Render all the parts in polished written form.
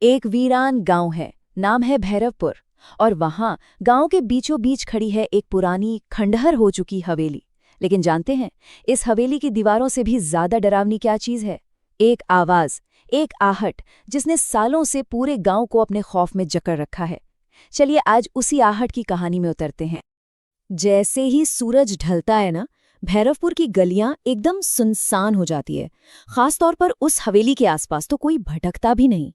एक वीरान गांव है, नाम है भैरवपुर। और वहां गांव के बीचों बीच खड़ी है एक पुरानी खंडहर हो चुकी हवेली। लेकिन जानते हैं, इस हवेली की दीवारों से भी ज्यादा डरावनी क्या चीज है? एक आवाज, एक आहट, जिसने सालों से पूरे गांव को अपने खौफ में जकड़ रखा है। चलिए आज उसी आहट की कहानी में उतरते हैं। जैसे ही सूरज ढलता है ना, भैरवपुर की गलियां एकदम सुनसान हो जाती है। खासतौर पर उस हवेली के आसपास तो कोई भटकता भी नहीं।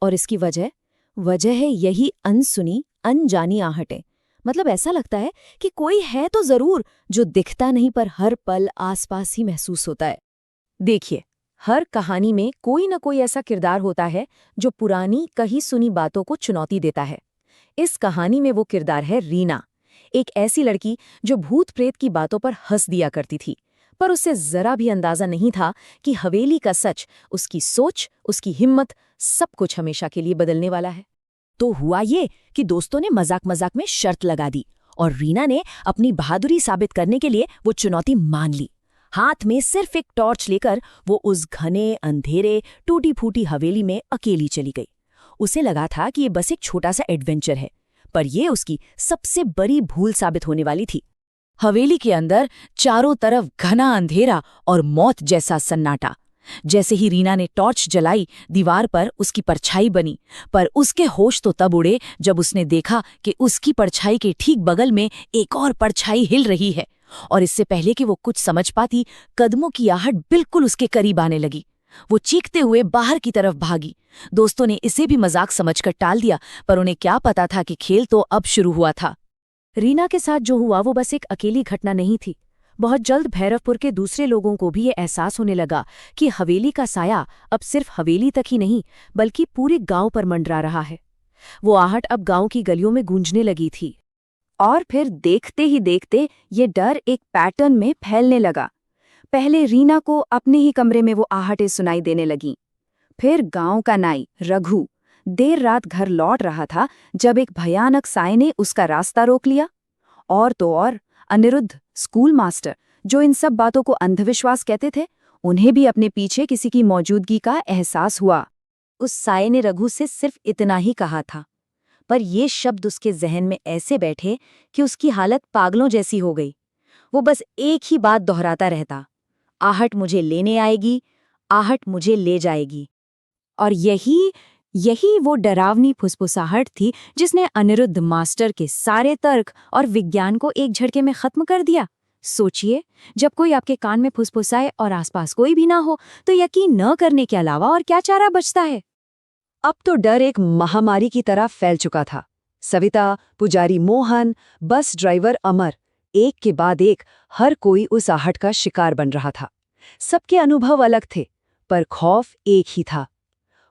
और इसकी वजह है यही अनसुनी अनजानी आहटें। मतलब ऐसा लगता है कि कोई है तो जरूर, जो दिखता नहीं पर हर पल आसपास ही महसूस होता है। देखिए, हर कहानी में कोई न कोई ऐसा किरदार होता है जो पुरानी कही सुनी बातों को चुनौती देता है। इस कहानी में वो किरदार है रीना, एक ऐसी लड़की जो भूत प्रेत की बातों पर हंस दिया करती थी, पर उससे जरा भी अंदाजा नहीं था कि हवेली का सच, उसकी सोच, उसकी हिम्मत, सब कुछ हमेशा के लिए बदलने वाला है। तो हुआ ये कि दोस्तों ने मजाक मजाक में शर्त लगा दी और रीना ने अपनी बहादुरी साबित करने के लिए वो चुनौती मान ली। हाथ में सिर्फ एक टॉर्च लेकर वो उस घने अंधेरे टूटी फूटी हवेली में अकेली चली गई। उसे लगा था कि ये बस एक छोटा सा एडवेंचर है, पर यह उसकी सबसे बड़ी भूल साबित होने वाली थी। हवेली के अंदर चारों तरफ घना अंधेरा और मौत जैसा सन्नाटा। जैसे ही रीना ने टॉर्च जलाई, दीवार पर उसकी परछाई बनी, पर उसके होश तो तब उड़े जब उसने देखा कि उसकी परछाई के ठीक बगल में एक और परछाई हिल रही है। और इससे पहले कि वो कुछ समझ पाती, कदमों की आहट बिल्कुल उसके करीब आने लगी। वो चीखते हुए बाहर की तरफ भागी। दोस्तों ने इसे भी मजाक समझकर टाल दिया, पर उन्हें क्या पता था कि खेल तो अब शुरू हुआ था। रीना के साथ जो हुआ वो बस एक अकेली घटना नहीं थी। बहुत जल्द भैरवपुर के दूसरे लोगों को भी ये एहसास होने लगा कि हवेली का साया अब सिर्फ हवेली तक ही नहीं, बल्कि पूरे गांव पर मंडरा रहा है। वो आहट अब गांव की गलियों में गूंजने लगी थी। और फिर देखते ही देखते ये डर एक पैटर्न में फैलने लगा। पहले रीना को अपने ही कमरे में वो आहटें सुनाई देने लगीं। फिर गांव का नाई रघु देर रात घर लौट रहा था जब एक भयानक साय ने उसका रास्ता रोक लिया। और तो और अनिरुद्ध, स्कूल मास्टर, जो इन सब बातों को अंधविश्वास कहते थे, उन्हें भी अपने पीछे किसी की मौजूदगी का एहसास हुआ। उस साय ने रघु से सिर्फ इतना ही कहा था, पर ये शब्द उसके जहन में ऐसे बैठे कि उसकी हालत पागलों जैसी हो गई। वो बस एक ही बात दोहराता रहता, आहट मुझे लेने आएगी, आहट मुझे ले जाएगी। और यही वो डरावनी फुसफुसाहट थी जिसने अनिरुद्ध मास्टर के सारे तर्क और विज्ञान को एक झटके में खत्म कर दिया। सोचिए, जब कोई आपके कान में फुसफुसाए और आसपास कोई भी ना हो, तो यकीन न करने के अलावा और क्या चारा बचता है? अब तो डर एक महामारी की तरह फैल चुका था। सविता, पुजारी मोहन, बस ड्राइवर अमर, एक के बाद एक हर कोई उस आहट का शिकार बन रहा था। सबके अनुभव अलग थे, पर खौफ एक ही था।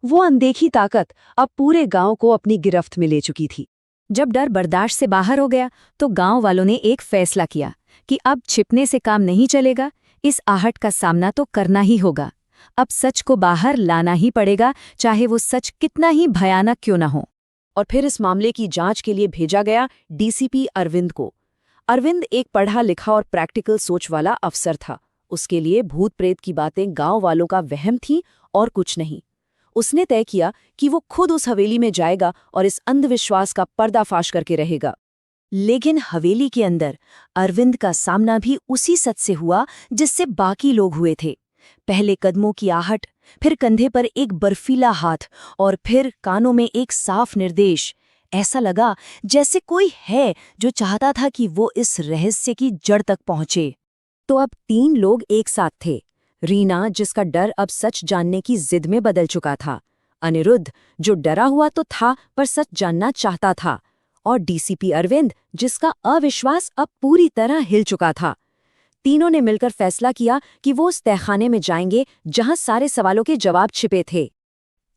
वो अनदेखी ताकत अब पूरे गांव को अपनी गिरफ्त में ले चुकी थी। जब डर बर्दाश्त से बाहर हो गया, तो गांव वालों ने एक फैसला किया कि अब छिपने से काम नहीं चलेगा, इस आहट का सामना तो करना ही होगा। अब सच को बाहर लाना ही पड़ेगा, चाहे वो सच कितना ही भयानक क्यों न हो। और फिर इस मामले की जांच के लिए भेजा गया डीसीपी अरविंद को। अरविंद एक पढ़ा लिखा और प्रैक्टिकल सोच वाला अफसर था। उसके लिए भूत प्रेत की बातें गांव वालों का वहम थी और कुछ नहीं। उसने तय किया कि वो खुद उस हवेली में जाएगा और इस अंधविश्वास का पर्दाफाश करके रहेगा। लेकिन हवेली के अंदर अरविंद का सामना भी उसी सच से हुआ जिससे बाकी लोग हुए थे। पहले कदमों की आहट, फिर कंधे पर एक बर्फीला हाथ, और फिर कानों में एक साफ निर्देश। ऐसा लगा जैसे कोई है जो चाहता था कि वो इस रहस्य की जड़ तक पहुंचे। तो अब 3 लोग एक साथ थे। रीना, जिसका डर अब सच जानने की जिद में बदल चुका था। अनिरुद्ध, जो डरा हुआ तो था पर सच जानना चाहता था। और डीसीपी अरविंद, जिसका अविश्वास अब पूरी तरह हिल चुका था। तीनों ने मिलकर फैसला किया कि वो उस तहखाने में जाएंगे जहां सारे सवालों के जवाब छिपे थे।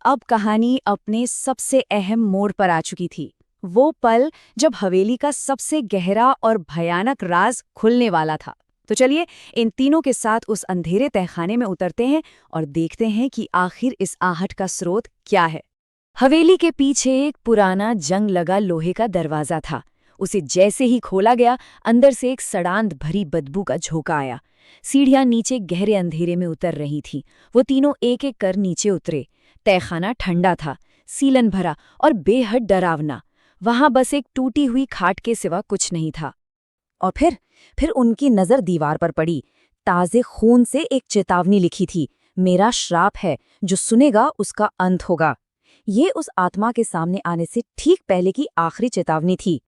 अब कहानी अपने सबसे अहम मोड़ पर आ चुकी थी। वो पल जब हवेली का सबसे गहरा और भयानक राज खुलने वाला था। तो चलिए इन तीनों के साथ उस अंधेरे तहखाने में उतरते हैं और देखते हैं कि आखिर इस आहट का स्रोत क्या है। हवेली के पीछे एक पुराना जंग लगा लोहे का दरवाजा था। उसे जैसे ही खोला गया, अंदर से एक सड़ांध भरी बदबू का झोंका आया। सीढ़ियां नीचे गहरे अंधेरे में उतर रही थीं। वो तीनों एक एक कर नीचे उतरे। तहखाना ठंडा था, सीलन भरा और बेहद डरावना। वहां बस एक टूटी हुई खाट के सिवा कुछ नहीं था। और फिर उनकी नजर दीवार पर पड़ी। ताजे खून से एक चेतावनी लिखी थी, मेरा श्राप है, जो सुनेगा उसका अंत होगा। ये उस आत्मा के सामने आने से ठीक पहले की आखिरी चेतावनी थी।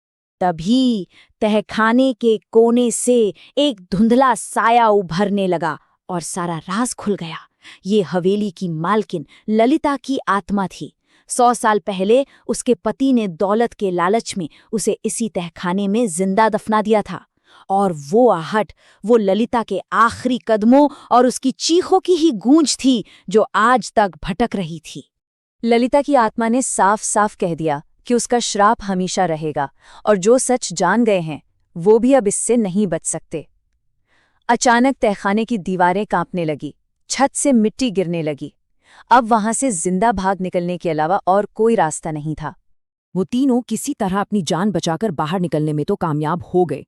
तभी तहखाने के कोने से एक धुंधला साया उभरने लगा और सारा राज खुल गया। ये हवेली की मालकिन ललिता की आत्मा थी। 100 साल पहले उसके पति ने दौलत के लालच में उसे इसी तहखाने में जिंदा दफना दिया था। और वो आहट, वो ललिता के आखिरी कदमों और उसकी चीखों की ही गूंज थी जो आज तक भटक रही थी। ललिता की आत्मा ने साफ साफ कह दिया कि उसका श्राप हमेशा रहेगा और जो सच जान गए हैं वो भी अब इससे नहीं बच सकते। अचानक तहखाने की दीवारें कांपने लगी, छत से मिट्टी गिरने लगी। अब वहां से जिंदा भाग निकलने के अलावा और कोई रास्ता नहीं था। वो तीनों किसी तरह अपनी जान बचाकर बाहर निकलने में तो कामयाब हो गए।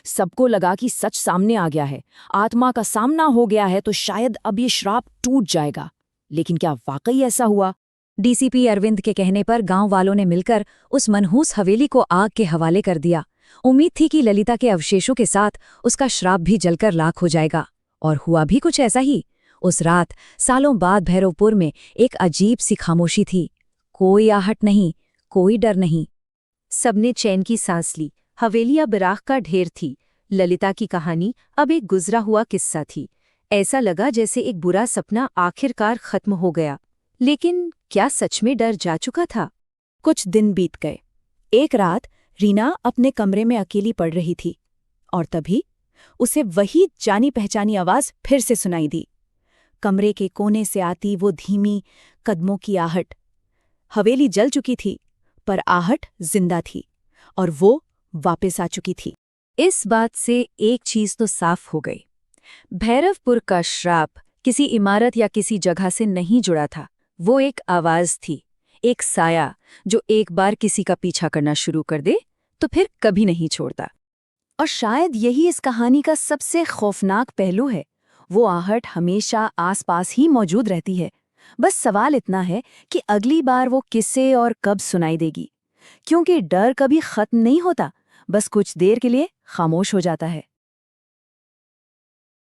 सबको लगा कि सच सामने आ गया है, आत्मा का सामना हो गया है, तो शायद अब ये श्राप टूट जाएगा। लेकिन क्या वाकई ऐसा हुआ? डीसीपी अरविंद के कहने पर गांव वालों ने मिलकर उस मनहूस हवेली को आग के हवाले कर दिया। उम्मीद थी कि ललिता के अवशेषों के साथ उसका श्राप भी जलकर लाख हो जाएगा। और हुआ भी कुछ ऐसा ही। उस रात सालों बाद भैरवपुर में एक अजीब सी खामोशी थी। कोई आहट नहीं, कोई डर नहीं। सबने चैन की सांस ली। हवेली अब राख का ढेर थी। ललिता की कहानी अब एक गुजरा हुआ किस्सा थी। ऐसा लगा जैसे एक बुरा सपना आखिरकार खत्म हो गया। लेकिन क्या सच में डर जा चुका था? कुछ दिन बीत गए। एक रात रीना अपने कमरे में अकेली पड़ रही थी और तभी उसे वही जानी पहचानी आवाज फिर से सुनाई दी। कमरे के कोने से आती वो धीमी कदमों की आहट। हवेली जल चुकी थी पर आहट जिंदा थी और वो वापस आ चुकी थी। इस बात से एक चीज तो साफ हो गई। भैरवपुर का श्राप किसी इमारत या किसी जगह से नहीं जुड़ा था। वो एक आवाज थी, एक साया जो एक बार किसी का पीछा करना शुरू कर दे तो फिर कभी नहीं छोड़ता। और शायद यही इस कहानी का सबसे खौफनाक पहलू है। वो आहट हमेशा आसपास ही मौजूद रहती है। बस सवाल इतना है कि अगली बार वो किसे और कब सुनाई देगी। क्योंकि डर कभी खत्म नहीं होता, बस कुछ देर के लिए खामोश हो जाता है।